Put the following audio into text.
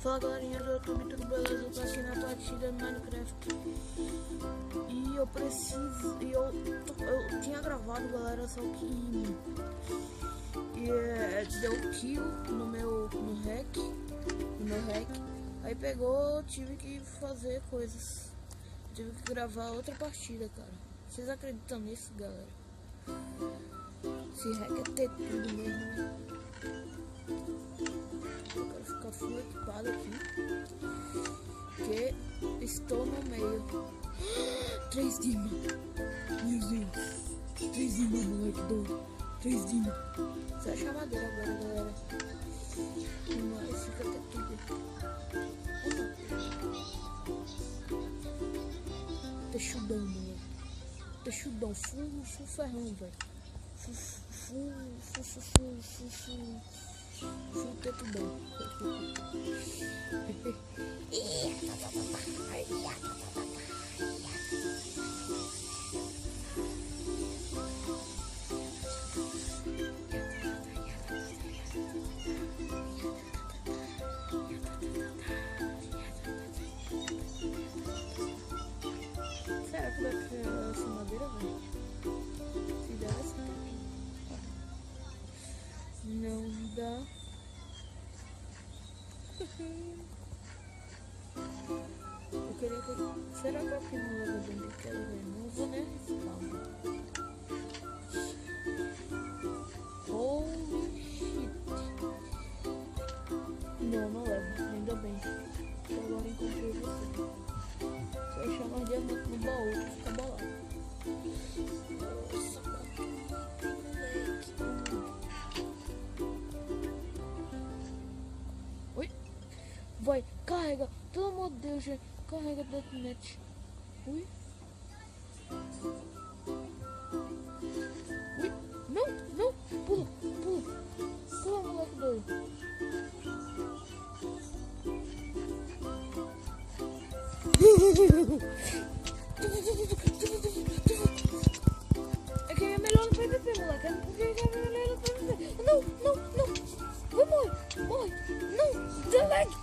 Fala galerinha do YouTube, tudo beleza? Eu tô aqui na partida de Minecraft e eu preciso, eu tinha gravado, galera, só que deu kill no meu hack, aí pegou, tive que fazer coisas, tive que gravar outra partida, cara. Vocês acreditam nisso, galera? Esse hack é ter tudo mesmo, né? Eu quero ficar full equipado aqui, porque estou no meio. 3 Dima, meu Deus, 3 Dima, moleque doido, 3 Dima. Isso é chamadeira agora, galera. Mas fica até tudo. Texudão, moleque. Texudão, full ferrão, velho. Full teto bom. Será que vai ser essa madeira, velho? Se dá, essa aqui. Não dá. Eu queria que... Será que eu aqui no lado dentro que quero ver? Não vou nem arriscar. Holy shit. Não levo, ainda bem. Agora encontrei você. Se eu achar mais diamante no baú, vou ficar bolado. Nossa, oi? Vai, carrega, pelo amor de Deus, gente. Carrega detonete. Ui. Ui. Não. Pula. Pula, moleque doido. É que é melhor no PVP, moleque. É melhor no PVP. Não. Vai morrer. Não. Delete.